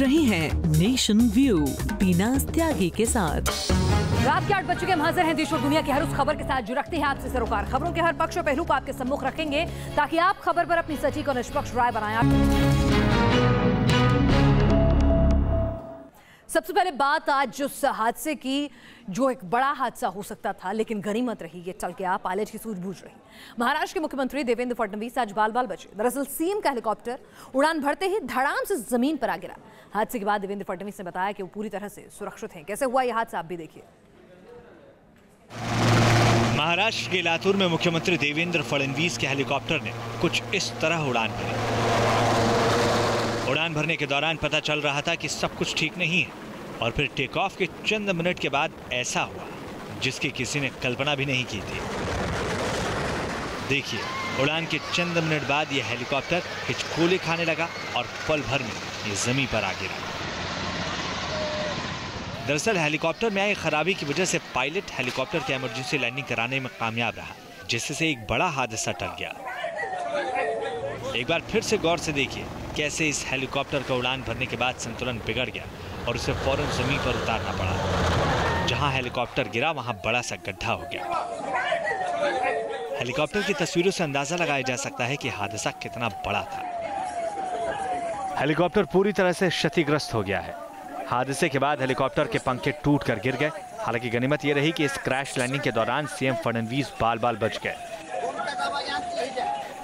रहे हैं nation view बीनाज त्यागी के साथ। रात के 8 बज चुके, हम हाजिर हैं देश और दुनिया की हर उस खबर के साथ जो रखते हैं आपसे सरोकार। खबरों के हर पक्ष और पहलू को आपके सम्मुख रखेंगे ताकि आप खबर पर अपनी सटीक और निष्पक्ष राय बनाएं। सबसे पहले बात आज उस हादसे की जो एक बड़ा हादसा हो सकता था लेकिन गनीमत रही, ये टल गया, पायलट की सूझबूझ रही। महाराष्ट्र के मुख्यमंत्री देवेंद्र फडणवीस आज बाल बाल बचे। दरअसल सीएम का हेलीकॉप्टर उड़ान भरते ही धड़ाम से जमीन पर आ गिरा। हादसे के बाद देवेंद्र फडणवीस ने बताया कि वो पूरी तरह से सुरक्षित हैं। कैसे हुआ यह हादसा आप भी देखिए। महाराष्ट्र के लातूर में मुख्यमंत्री देवेंद्र फडणवीस के हेलीकॉप्टर ने कुछ इस तरह उड़ान भरी। उड़ान भरने के दौरान पता चल रहा था कि सब कुछ ठीक नहीं है और फिर टेक ऑफ के चंद मिनट के बाद ऐसा हुआ जिसकी किसी ने कल्पना भी नहीं की थी। देखिए, उड़ान के चंद मिनट बाद यह हेलीकॉप्टर हिचकोले खाने लगा और पल भर में ये जमीन पर आ गिरा। दरअसल हेलीकॉप्टर में आई खराबी की वजह से पायलट हेलीकॉप्टर की इमरजेंसी लैंडिंग कराने में कामयाब रहा, जिससे एक बड़ा हादसा टल गया। एक बार फिर से गौर से देखिए कैसे इस हेलीकॉप्टर का उड़ान भरने के बाद संतुलन बिगड़ गया और उसे फौरन जमीन पर उतारना पड़ा। जहां हेलीकॉप्टर गिरा वहां बड़ा सा गड्ढा हो गया। हेलीकॉप्टर की तस्वीरों से अंदाजा लगाया जा सकता है कि हादसा कितना बड़ा था। हेलीकॉप्टर पूरी तरह से क्षतिग्रस्त हो गया है। हादसे के बाद हेलीकॉप्टर के पंखे टूट कर गिर गए। हालांकि गनीमत यह रही कि इस क्रैश लैंडिंग के दौरान सीएम फडणवीस बाल बाल बच गए।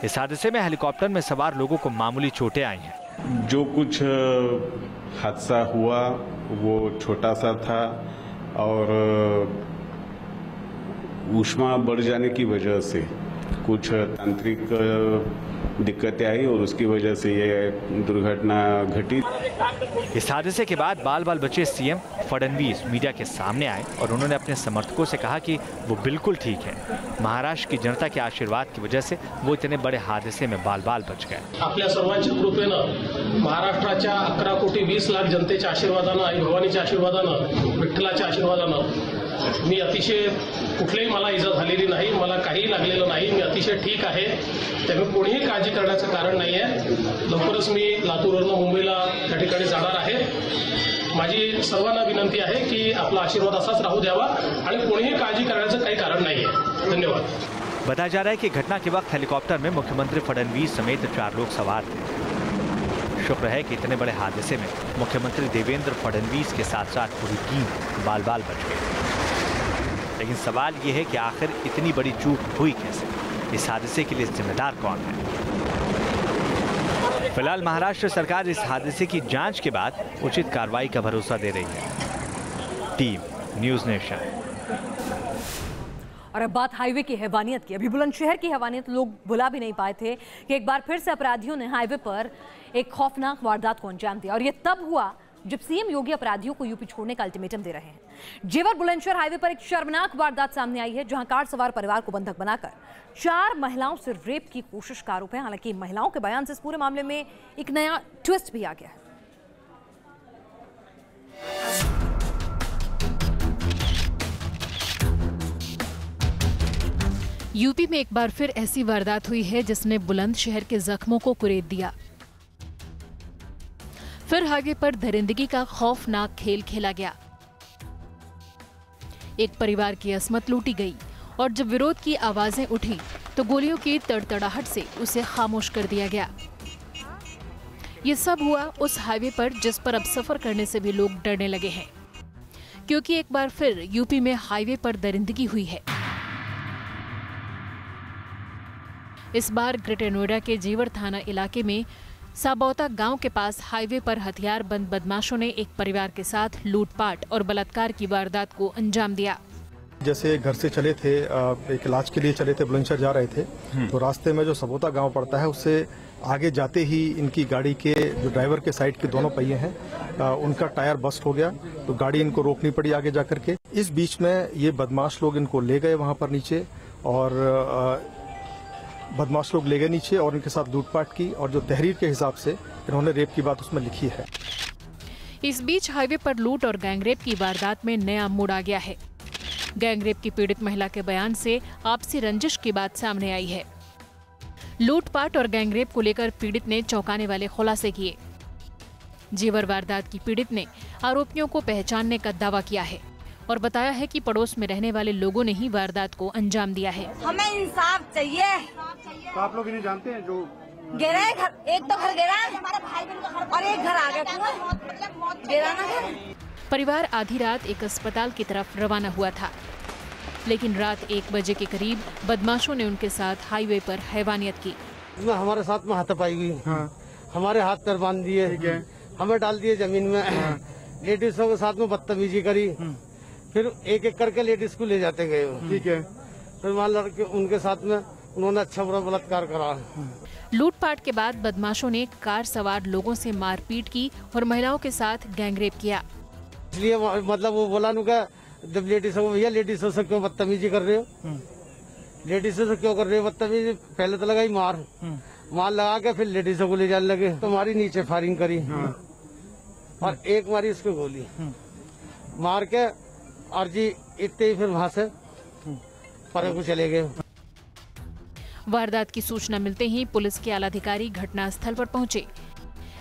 इस हादसे में हेलीकॉप्टर में सवार लोगों को मामूली चोटें आई हैं। जो कुछ हादसा हुआ वो छोटा सा था और ऊष्मा बढ़ जाने की वजह से कुछ तांत्रिक दिक्कतें आई और उसकी वजह से ये दुर्घटना घटी। इस हादसे के बाद बाल बाल बचे सीएम फडणवीस मीडिया के सामने आए और उन्होंने अपने समर्थकों से कहा कि वो बिल्कुल ठीक है। महाराष्ट्र की जनता के आशीर्वाद की वजह से वो इतने बड़े हादसे में बाल बाल बच गए। आपल्या सर्वांच्या कृपेनं, महाराष्ट्राच्या 11 कोटी 20 लाख जनतेच्या आशीर्वादानं, आई भवानीच्या आशीर्वादानं, विठ्ठलाच्या आशीर्वादानं मी अतिशय कुठलीही मला इजा झालेली नाही, मला काही लागलेलं नाही, मी अतिशय ठीक आहे। त्यामुळे कोणीही काळजी करण्याचं कारण नाहीये। लवकरच मी लातूरवरून मुंबईला त्या ठिकाणी जाणार आहे। माझी सर्वांना विनंती आहे की आपला आशीर्वाद असाच राहू द्यावा आणि कोणीही काळजी करण्याचं काही कारण नाहीये। धन्यवाद। बताया जा रहा है कि घटना के वक्त हेलीकॉप्टर में मुख्यमंत्री फडणवीस समेत 4 लोग सवार थे। शुक्र है कि इतने बड़े हादसे में मुख्यमंत्री देवेंद्र फडणवीस के साथ साथ पूरी टीम बाल बाल बच गई। लेकिन सवाल ये है कि आखिर इतनी बड़ी चूक हुई कैसे? इस हादसे के लिए जिम्मेदार कौन है? फिलहाल महाराष्ट्र सरकार इस हादसे की जांच के बाद उचित कार्रवाई का भरोसा दे रही है। Team news nation. और अब बात हाईवे की हैवानियत की। अभी बुलंदशहर की हैवानियत लोग भुला भी नहीं पाए थे कि एक बार फिर से अपराधियों ने हाईवे पर एक खौफनाक वारदात को अंजाम दिया और यह तब हुआ जब सीएम योगी अपराधियों को यूपी छोड़ने का अल्टीमेटम दे रहे हैं। जेवर बुलंदशहर हाईवे पर एक शर्मनाक वारदात सामने आई है जहां कार सवार परिवार को बंधक बनाकर 4 महिलाओं से रेप की कोशिश का आरोप है। हालांकि महिलाओं के बयान से इस पूरे मामले में एक नया ट्विस्ट भी आ गया है। यूपी में एक बार फिर ऐसी वारदात हुई है जिसने बुलंदशहर के जख्मों को कुरेद दिया। फिर हाईवे पर दरिंदगी का खौफनाक खेल खेला गया। एक परिवार की असमत लूटी गई और जब विरोध की आवाजें उठी तो गोलियों की तड़तड़ाहट से उसे खामोश कर दिया गया। ये सब हुआ उस हाईवे पर जिस पर अब सफर करने से भी लोग डरने लगे हैं, क्योंकि एक बार फिर यूपी में हाईवे पर दरिंदगी हुई है। इस बार ग्रेटर नोएडा के जेवर थाना इलाके में साबौता गांव के पास हाईवे पर हथियारबंद बदमाशों ने एक परिवार के साथ लूटपाट और बलात्कार की वारदात को अंजाम दिया। जैसे घर से चले थे, एक इलाज के लिए चले थे, बुलंदशहर जा रहे थे, तो रास्ते में जो सबौता गांव पड़ता है उससे आगे जाते ही इनकी गाड़ी के जो ड्राइवर के साइड के दोनों पहिए हैं उनका टायर बस्ट हो गया, तो गाड़ी इनको रोकनी पड़ी आगे जाकर के। इस बीच में ये बदमाश लोग इनको ले गए वहां पर नीचे और बदमाश लोग ले गए नीचे और इनके साथ लूटपाट की और जो तहरीर के हिसाब से इन्होंने रेप की बात उसमें लिखी है। इस बीच हाईवे पर लूट और गैंगरेप की वारदात में नया मोड़ आ गया है। गैंगरेप की पीड़ित महिला के बयान से आपसी रंजिश की बात सामने आई है। लूटपाट और गैंगरेप को लेकर पीड़ित ने चौंकाने वाले खुलासे किए। जेवर वारदात की पीड़ित ने आरोपियों को पहचानने का दावा किया है और बताया है कि पड़ोस में रहने वाले लोगों ने ही वारदात को अंजाम दिया है। हमें इंसाफ चाहिए। तो आप लोग इन्हें जानते हैं जो गिरा है घर, एक तो घर गिरा हमारे भाई बहन का घर और एक घर आ गया गिरा ना घर। परिवार आधी रात एक अस्पताल की तरफ रवाना हुआ था, लेकिन रात 1 बजे के करीब बदमाशों ने उनके साथ हाईवे पर हैवानियत की। इसमें हमारे साथ में हाथापाई हुई। हमारे हाथ पैर बांध दिए, हमें डाल दिए जमीन में। लेडीजों के साथ में बदतमीजी करी, फिर एक एक करके लेडीज को ले जाते गए। ठीक है, फिर वहाँ लड़के उनके साथ में उन्होंने अच्छा बुरा बलात्कार करा। लूटपाट के बाद बदमाशों ने कार सवार लोगों से मारपीट की और महिलाओं के साथ गैंगरेप किया। इसलिए मतलब वो बोला नुका, जब लेडीजों को, भैया लेडीजों से क्यों बदतमीजी कर रहे हो, लेडीजों से क्यों कर रहे हो बदतमीजी। पहले तो लगाई मार लगा के फिर लेडीजों को ले जाने लगे, तो हमारी नीचे फायरिंग करी और एक मारी उसको गोली मार के, और जी इतने ही फिर वहाँ से परे को चले गए। वारदात की सूचना मिलते ही पुलिस के आलाधिकारी घटनास्थल पर पहुंचे।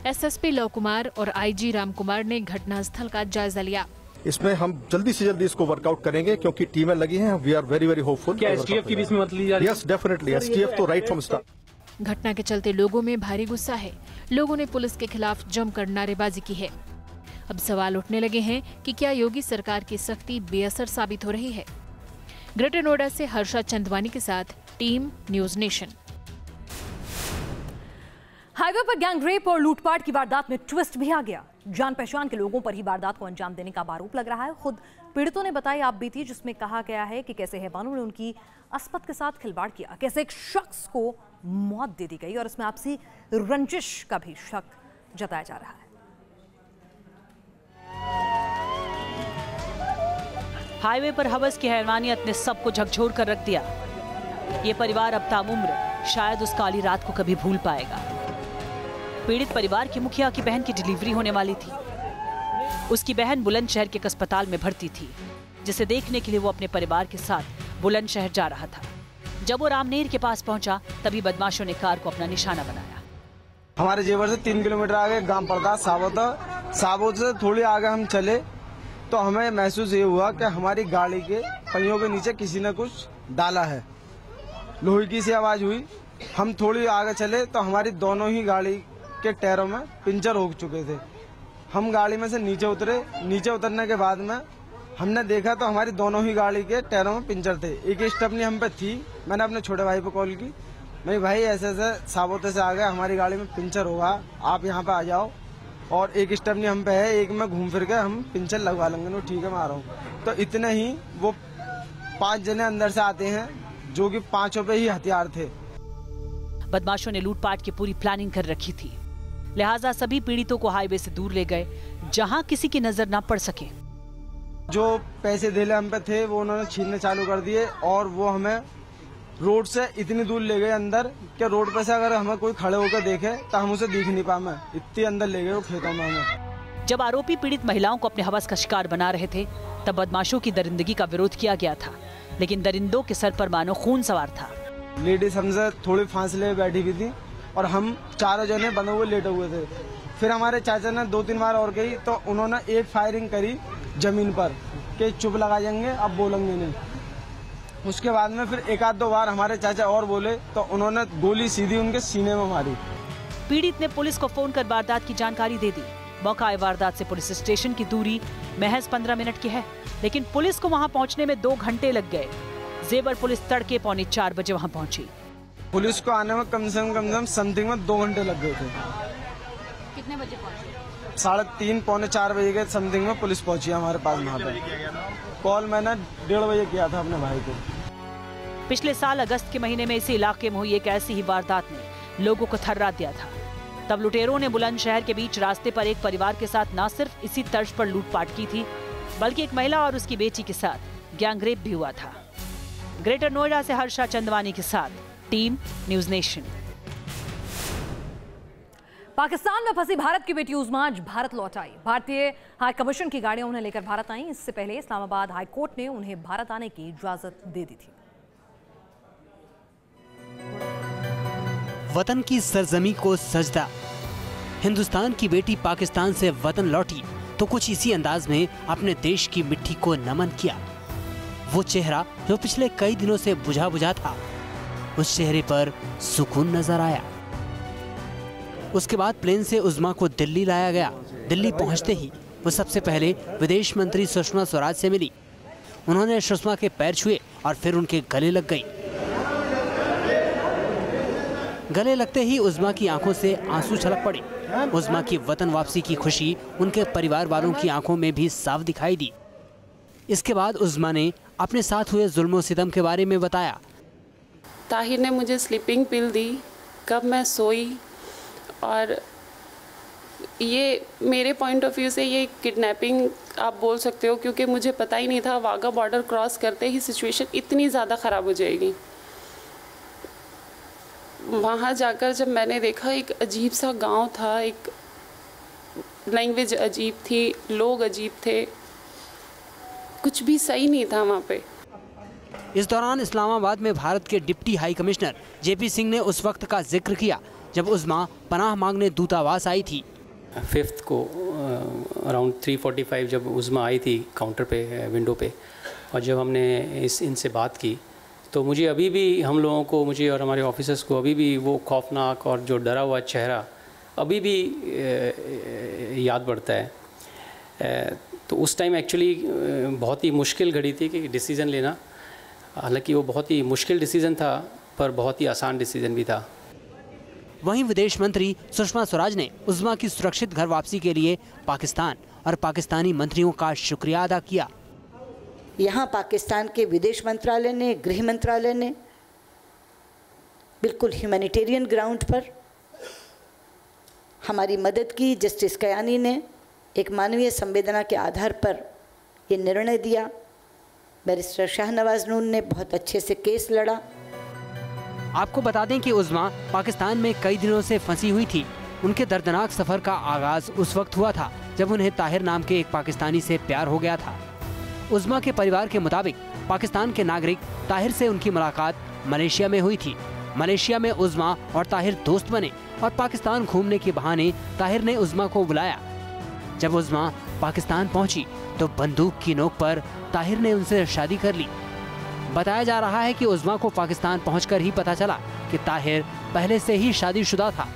एसएसपी लव कुमार और आईजी राम कुमार ने घटनास्थल का जायजा लिया। इसमें हम जल्दी से जल्दी इसको वर्कआउट करेंगे क्योंकि टीमें लगी हैं। We are very very hopeful. क्या एसटीएफ की भी इसमें मदद ली जा रही है? यस डेफिनेटली, एसटीएफ तो राइट फ्रॉम स्टार्ट। घटना के चलते लोगों में भारी गुस्सा है। लोगों ने पुलिस के खिलाफ जमकर नारेबाजी की है। अब सवाल उठने लगे हैं कि क्या योगी सरकार की सख्ती बेअसर साबित हो रही है। ग्रेटर नोएडा से हर्षा चंदवानी के साथ टीम न्यूज नेशन। हाईवे पर गैंगरेप और लूटपाट की वारदात में ट्विस्ट भी आ गया। जान पहचान के लोगों पर ही वारदात को अंजाम देने का आरोप लग रहा है। खुद पीड़ितों ने बताई आप बीती, जिसमें कहा गया है कि कैसे हैवानों ने उनकी अस्पत के साथ खिलवाड़ किया, कैसे एक शख्स को मौत दे दी गई और इसमें आपसी रंजिश का भी शक जताया जा रहा है। हाईवे पर हवस की हैवानियत ने सबको झकझोर कर रख दिया। ये परिवार अब ताउम्र शायद उस काली रात को कभी भूल पाएगा। पीड़ित परिवार के मुखिया की बहन की डिलीवरी होने वाली थी। उसकी बहन बुलंदशहर के एक अस्पताल में भर्ती थी, जिसे देखने के लिए वो अपने परिवार के साथ बुलंदशहर जा रहा था। जब वो रामनेर के पास पहुंचा, तभी बदमाशों ने कार को अपना निशाना बनाया। हमारे जेवर से 3 किलोमीटर आगे गांव पड़ता साबोत। साबोत से थोड़ी आगे हम चले तो हमें महसूस ये हुआ कि हमारी गाड़ी के पहियों के नीचे किसी ने कुछ डाला है। लोहे की सी आवाज हुई। हम थोड़ी आगे चले तो हमारी दोनों ही गाड़ी के टायरों में पंचर हो चुके थे। हम गाड़ी में से नीचे उतरे। नीचे उतरने के बाद में हमने देखा तो हमारी दोनों ही गाड़ी के टायरों में पंचर थे। एक स्टेपनी हम पे थी। मैंने अपने छोटे भाई पे कॉल की, भाई ऐसे ऐसे साबोते से आ गए, हमारी गाड़ी में पंचर होगा, आप यहाँ पे आ जाओ। और एक स्टेपनी हम पे है, एक में घूम फिर के हम पंचर लगवा लेंगे। नो ठीक है, मैं आ रहा हूँ। तो इतने ही वो 5 जने अंदर से आते हैं, जो कि 5 पे ही हथियार थे। बदमाशों ने लूटपाट की पूरी प्लानिंग कर रखी थी, लिहाजा सभी पीड़ितों को हाईवे से दूर ले गए, जहां किसी की नजर न पड़ सके। जो पैसे धेले हम पे थे वो उन्होंने छीनने चालू कर दिए और वो हमें रोड से इतनी दूर ले गए अंदर कि रोड पे से अगर हमें कोई खड़े होकर देखे तो हम उसे दिख नहीं पाए। इतनी अंदर ले गए वो खेतों में हमें। जब आरोपी पीड़ित महिलाओं को अपने हवस का शिकार बना रहे थे, तब बदमाशों की दरिंदगी का विरोध किया गया था, लेकिन दरिंदों के सर पर मानो खून सवार था। लेडीज हमसे थोड़ी फासले बैठी हुई थी और हम चारों जने बंधे हुए लेटे हुए थे। फिर हमारे चाचा ने 2-3 बार और गई तो उन्होंने एक फायरिंग करी जमीन पर कि चुप लगा जाएंगे, अब बोलेंगे नहीं। उसके बाद में फिर 1-2 बार हमारे चाचा और बोले तो उन्होंने गोली सीधी उनके सीने में मारी। पीड़ित ने पुलिस को फोन कर वारदात की जानकारी दे दी। मौका वारदात से पुलिस स्टेशन की दूरी महज 15 मिनट की है, लेकिन पुलिस को वहां पहुंचने में 2 घंटे लग गए। जेवर पुलिस तड़के 3:45 बजे वहां पहुंची। पुलिस को आने में कम से कम समथिंग में 2 घंटे लग गए थे। कितने बजे पहुंचे? 3:30 पौने 4 बजे के समथिंग में पुलिस पहुंची हमारे पास। वहाँ पर कॉल मैंने 1:30 बजे किया था अपने भाई को। पिछले साल अगस्त के महीने में इसी इलाके में हुई एक ऐसी ही वारदात ने लोगों को थर्रा दिया था। तब लुटेरों ने बुलंदशहर के बीच रास्ते पर एक परिवार के साथ न सिर्फ इसी तर्ज पर लूटपाट की थी, बल्कि एक महिला और उसकी बेटी के साथ गैंगरेप भी हुआ था। ग्रेटर नोएडा से हर्षा चंदवानी के साथ टीम न्यूज नेशन। पाकिस्तान में फंसी भारत की बेटी उज़्मा आज भारत लौट आई। भारतीय हाई कमीशन की गाड़ियां उन्हें लेकर भारत आई। इससे पहले इस्लामाबाद हाई कोर्ट ने उन्हें भारत आने की इजाजत दे दी थी। वतन की सरजमी को सजदा, हिंदुस्तान की बेटी पाकिस्तान से वतन लौटी तो कुछ इसी अंदाज में अपने देश की मिट्टी को नमन किया। वो चेहरा जो पिछले कई दिनों से बुझा बुझा था, उस चेहरे पर सुकून नजर आया। उसके बाद प्लेन से उज़्मा को दिल्ली लाया गया। दिल्ली पहुंचते ही वो सबसे पहले विदेश मंत्री सुषमा स्वराज से मिली। उन्होंने सुषमा के पैर छुए और फिर उनके गले लग गई। गले लगते ही उज़्मा की आंखों से आंसू छलक पड़े। उज़्मा की वतन वापसी की खुशी उनके परिवार वालों की आंखों में भी साफ दिखाई दी। इसके बाद उज़्मा ने अपने साथ हुए जुल्म सितम के बारे में बताया। ताहिर ने मुझे स्लीपिंग पिल दी, कब मैं सोई, और ये मेरे पॉइंट ऑफ व्यू से ये किडनैपिंग आप बोल सकते हो, क्योंकि मुझे पता ही नहीं था वाघा बॉर्डर क्रॉस करते ही सिचुएशन इतनी ज़्यादा ख़राब हो जाएगी। वहाँ जाकर जब मैंने देखा, एक अजीब सा गांव था, एक लैंग्वेज अजीब थी, लोग अजीब थे, कुछ भी सही नहीं था वहाँ पे। इस दौरान इस्लामाबाद में भारत के deputy high commissioner JP Singh ने उस वक्त का जिक्र किया जब उज़्मा पनाह मांगने दूतावास आई थी। 5th को अराउंड 3:45 जब उज़्मा आई थी काउंटर पे, विंडो पे, और जब हमने इनसे बात की तो मुझे अभी भी, हम लोगों को, मुझे और हमारे ऑफिसर्स को अभी भी वो खौफनाक और जो डरा हुआ चेहरा अभी भी याद पड़ता है। तो उस टाइम एक्चुअली बहुत ही मुश्किल घड़ी थी कि डिसीज़न लेना। हालांकि वो बहुत ही मुश्किल डिसीज़न था, पर बहुत ही आसान डिसीज़न भी था। वहीं विदेश मंत्री सुषमा स्वराज ने उज़्मा की सुरक्षित घर वापसी के लिए पाकिस्तान और पाकिस्तानी मंत्रियों का शुक्रिया अदा किया। यहाँ पाकिस्तान के विदेश मंत्रालय ने, गृह मंत्रालय ने बिल्कुल ह्यूमैनिटेरियन ग्राउंड पर हमारी मदद की। जस्टिस कयानी ने एक मानवीय संवेदना के आधार पर ये निर्णय दिया। बैरिस्टर शाहनवाज नून ने बहुत अच्छे से केस लड़ा। आपको बता दें कि उज़्मा पाकिस्तान में कई दिनों से फंसी हुई थी। उनके दर्दनाक सफर का आगाज उस वक्त हुआ था जब उन्हें ताहिर नाम के एक पाकिस्तानी से प्यार हो गया था। उज़्मा के परिवार के मुताबिक पाकिस्तान के नागरिक ताहिर से उनकी मुलाकात मलेशिया में हुई थी। मलेशिया में उज़्मा और ताहिर दोस्त बने और पाकिस्तान घूमने के बहाने ताहिर ने उज़्मा को बुलाया। जब उज़्मा पाकिस्तान पहुंची तो बंदूक की नोक पर ताहिर ने उनसे शादी कर ली। बताया जा रहा है कि उज़्मा को पाकिस्तान पहुंचकर ही पता चला कि ताहिर पहले से ही शादीशुदा था।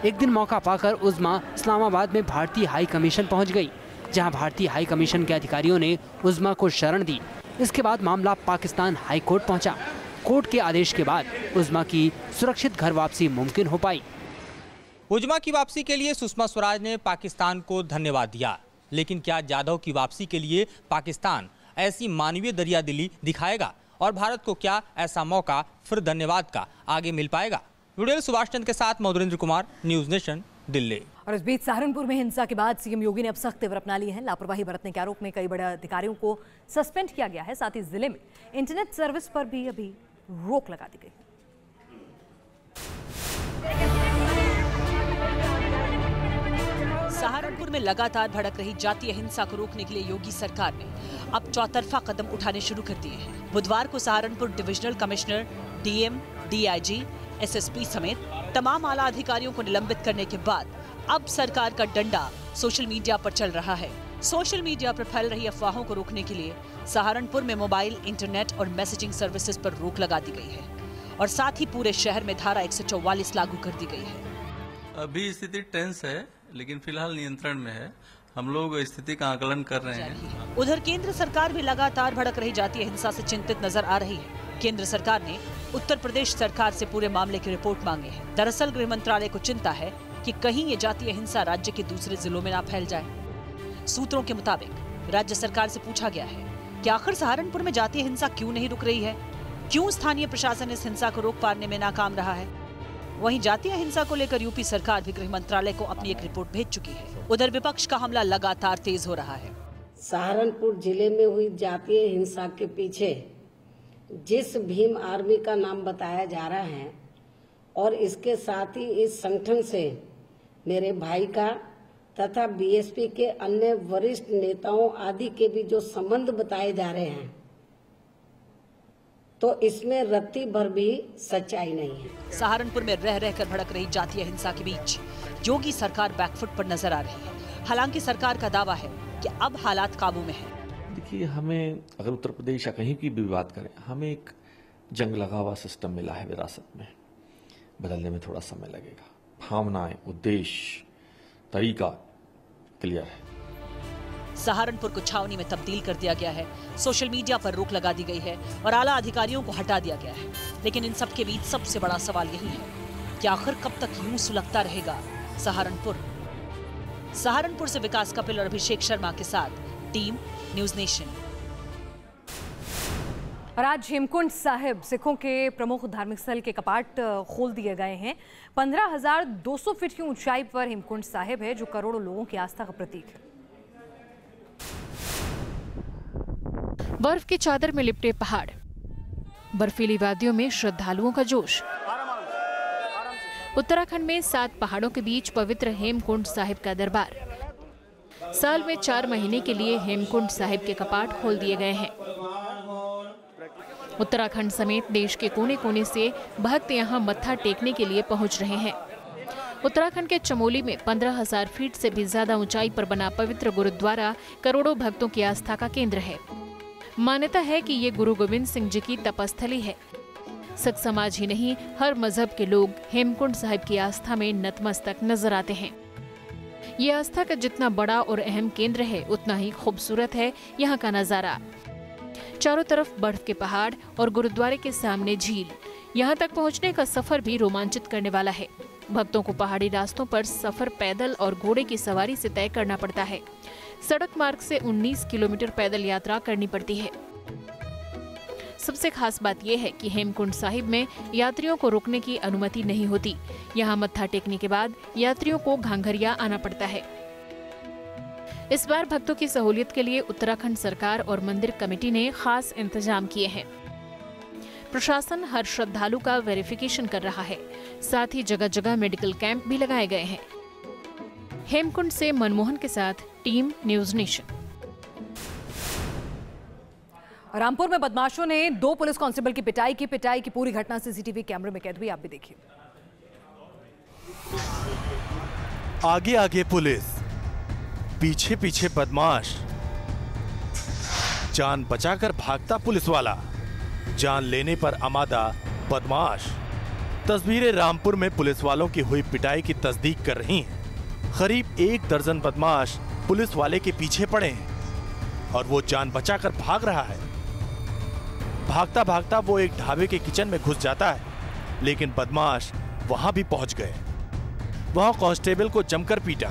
एक दिन मौका पाकर उज़्मा इस्लामाबाद में भारतीय हाई कमीशन पहुंच गई, जहां भारतीय हाई कमीशन के अधिकारियों ने उज़्मा को शरण दी। इसके बाद मामला पाकिस्तान हाई कोर्ट पहुंचा। कोर्ट के आदेश के बाद उज़्मा की सुरक्षित घर वापसी मुमकिन हो पाई। उज़्मा की वापसी के लिए सुषमा स्वराज ने पाकिस्तान को धन्यवाद दिया, लेकिन क्या जाधव की वापसी के लिए पाकिस्तान ऐसी मानवीय दरियादिली दिखाएगा और भारत को क्या ऐसा मौका फिर धन्यवाद का आगे मिल पाएगा? वीडियो सुभाष चंद्र के साथ मधुरेंद्र कुमार, न्यूज़ नेशन, दिल्ली। और इस बीच सहारनपुर में हिंसा के बाद सीएम योगी ने अब सख्त तेवर अपना लिए हैं। लापरवाही बरतने के आरोप में कई बड़े अधिकारियों को सस्पेंड किया गया है। साथ ही जिले में इंटरनेट सर्विस पर भी अभी रोक लगा दी गई। सहारनपुर में लगातार भड़क रही जातीय हिंसा को रोकने के लिए योगी सरकार ने अब चौतरफा कदम उठाने शुरू कर दिए हैं। बुधवार को Saharanpur divisional commissioner, DM, DIG, SSP समेत तमाम आला अधिकारियों को निलंबित करने के बाद अब सरकार का डंडा सोशल मीडिया पर चल रहा है। सोशल मीडिया पर फैल रही अफवाहों को रोकने के लिए सहारनपुर में मोबाइल, इंटरनेट और मैसेजिंग सर्विसेज पर रोक लगा दी गई है और साथ ही पूरे शहर में धारा 144 लागू कर दी गई है। अभी स्थिति टेंस है, लेकिन फिलहाल नियंत्रण में है। हम लोग स्थिति का आकलन कर रहे हैं। उधर केंद्र सरकार भी लगातार भड़क रही जातीय हिंसा से चिंतित नजर आ रही है। केंद्र सरकार ने उत्तर प्रदेश सरकार से पूरे मामले की रिपोर्ट मांगी है। दरअसल गृह मंत्रालय को चिंता है कि कहीं ये जातीय हिंसा राज्य के दूसरे जिलों में ना फैल जाए। सूत्रों के मुताबिक राज्य सरकार से पूछा गया है कि आखिर सहारनपुर में जातीय हिंसा क्यों नहीं रुक रही है, क्यों स्थानीय प्रशासन इस हिंसा को रोक पाने में नाकाम रहा है। वहीं जातीय हिंसा को लेकर यूपी सरकार भी गृह मंत्रालय को अपनी एक रिपोर्ट भेज चुकी है। उधर विपक्ष का हमला लगातार तेज हो रहा है। सहारनपुर जिले में हुई जातीय हिंसा के पीछे जिस भीम आर्मी का नाम बताया जा रहा है और इसके साथ ही इस संगठन से मेरे भाई का तथा बीएसपी के अन्य वरिष्ठ नेताओं आदि के भी जो संबंध बताए जा रहे हैं, तो इसमें रत्ती भर भी सच्चाई नहीं है। सहारनपुर में रह रहकर भड़क रही जातीय हिंसा के बीच योगी सरकार बैकफुट पर नजर आ रही है। हालांकि सरकार का दावा है कि अब हालात काबू में है। देखिए, हमें अगर उत्तर प्रदेश या कहीं की भी बात करें, हमें एक जंग लगा हुआ सिस्टम मिला है विरासत में। बदलने में थोड़ा समय लगेगा। भावनाएं, उद्देश्य, तरीका क्लियर है। सहारनपुर को छावनी में तब्दील कर दिया गया है, सोशल मीडिया पर रोक लगा दी गई है और आला अधिकारियों को हटा दिया गया है। लेकिन इन सब के बीच सबसे बड़ा सवाल यही है कि आखिर कब तक यूं सुलगता रहेगा सहारनपुर। सहारनपुर से विकास कपिल और अभिषेक शर्मा के साथ टीम न्यूज नेशन। और आज हेमकुंड साहिब सिखों के प्रमुख धार्मिक स्थल के कपाट खोल दिए गए हैं। 15,200 फीट की ऊंचाई पर हेमकुंड साहिब है, जो करोड़ों लोगों की आस्था का प्रतीक है। बर्फ की चादर में लिपटे पहाड़, बर्फीली वादियों में श्रद्धालुओं का जोश। उत्तराखंड में 7 पहाड़ों के बीच पवित्र हेमकुंड साहिब का दरबार। साल में 4 महीने के लिए हेमकुंड साहिब के कपाट खोल दिए गए हैं। उत्तराखंड समेत देश के कोने कोने से भक्त यहां मत्था टेकने के लिए पहुंच रहे हैं। उत्तराखंड के चमोली में 15,000 फीट से भी ज्यादा ऊंचाई पर बना पवित्र गुरुद्वारा करोड़ों भक्तों की आस्था का केंद्र है। मान्यता है कि ये गुरु गोविंद सिंह जी की तपस्थली है। सिख समाज ही नहीं, हर मजहब के लोग हेमकुंड साहिब की आस्था में नतमस्तक नजर आते हैं। ये आस्था का जितना बड़ा और अहम केंद्र है, उतना ही खूबसूरत है यहाँ का नजारा। चारों तरफ बर्फ के पहाड़ और गुरुद्वारे के सामने झील। यहाँ तक पहुँचने का सफर भी रोमांचित करने वाला है। भक्तों को पहाड़ी रास्तों पर सफर पैदल और घोड़े की सवारी से तय करना पड़ता है। सड़क मार्ग से 19 किलोमीटर पैदल यात्रा करनी पड़ती है। सबसे खास बात यह है कि हेमकुंड साहिब में यात्रियों को रुकने की अनुमति नहीं होती। यहाँ मत्था टेकने के बाद यात्रियों को घांघरिया आना पड़ता है। इस बार भक्तों की सहूलियत के लिए उत्तराखंड सरकार और मंदिर कमेटी ने खास इंतजाम किए हैं। प्रशासन हर श्रद्धालु का वेरिफिकेशन कर रहा है। साथ ही जगह जगह मेडिकल कैंप भी लगाए गए हैं। हेमकुंड से मनमोहन के साथ टीम न्यूज नेशन। रामपुर में बदमाशों ने 2 पुलिस कांस्टेबल की पिटाई की पूरी घटना सीसीटीवी कैमरे में कैद हुई। आप भी देखिए। आगे आगे पुलिस, पीछे पीछे बदमाश, जान बचाकर भागता पुलिस वाला, जान लेने पर आमादा बदमाश। तस्वीरें रामपुर में पुलिस वालों की हुई पिटाई की तस्दीक कर रही हैं। करीब 1 दर्जन बदमाश पुलिस वाले के पीछे पड़े हैं और वो जान बचाकर भाग रहा है। भागता भागता वो एक ढाबे के किचन में घुस जाता है, लेकिन बदमाश वहां भी पहुंच गए। वहां कांस्टेबल को जमकर पीटा।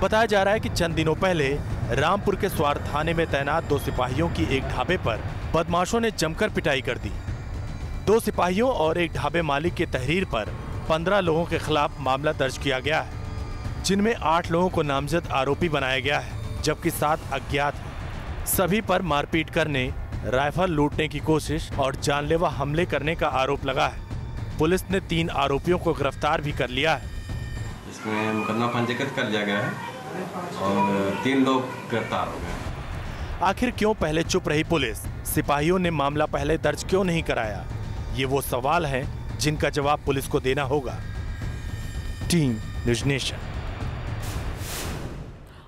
बताया जा रहा है कि चंद दिनों पहले रामपुर के स्वार थाने में तैनात 2 सिपाहियों की एक ढाबे पर बदमाशों ने जमकर पिटाई कर दी। 2 सिपाहियों और एक ढाबे मालिक के तहरीर पर 15 लोगों के खिलाफ मामला दर्ज किया गया है, जिनमें 8 लोगों को नामजद आरोपी बनाया गया है, जबकि 7 अज्ञात हैं। सभी पर मारपीट करने, राइफल लूटने की कोशिश और जानलेवा हमले करने का आरोप लगा है। पुलिस ने 3 आरोपियों को गिरफ्तार भी कर लिया है। इसमें मुकदमा पंजीकृत कर लिया गया है और 3 लोग गिरफ्तार हो गए। आखिर क्यों पहले चुप रही पुलिस? सिपाहियों ने मामला पहले दर्ज क्यों नहीं कराया? ये वो सवाल हैं जिनका जवाब पुलिस को देना होगा। Team news nation.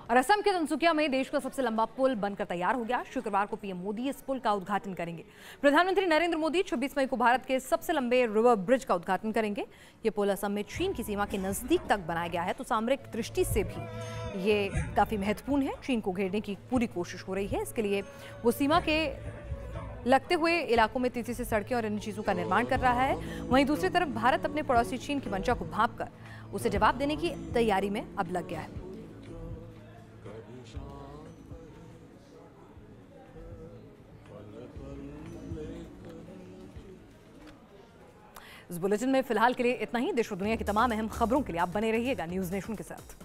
और असम के तिनसुकिया में देश का सबसे लंबा पुल बनकर तैयार हो गया। शुक्रवार को पीएम मोदी इस पुल का उद्घाटन करेंगे। प्रधानमंत्री नरेंद्र मोदी 26 मई को भारत के सबसे लंबे रिवर ब्रिज का उद्घाटन करेंगे। ये पुल असम में चीन की सीमा के नजदीक तक बनाया गया है, तो सामरिक दृष्टि से भी ये काफी महत्वपूर्ण है। चीन को घेरने की पूरी कोशिश हो रही है। इसके लिए वो सीमा के लगते हुए इलाकों में तेजी से सड़कें और अन्य चीजों का निर्माण कर रहा है। वहीं दूसरी तरफ भारत अपने पड़ोसी चीन की मंशा को भांपकर उसे जवाब देने की तैयारी में अब लग गया है। इस बुलेटिन में फिलहाल के लिए इतना ही। देश और दुनिया की तमाम अहम खबरों के लिए आप बने रहिएगा न्यूज नेशन के साथ।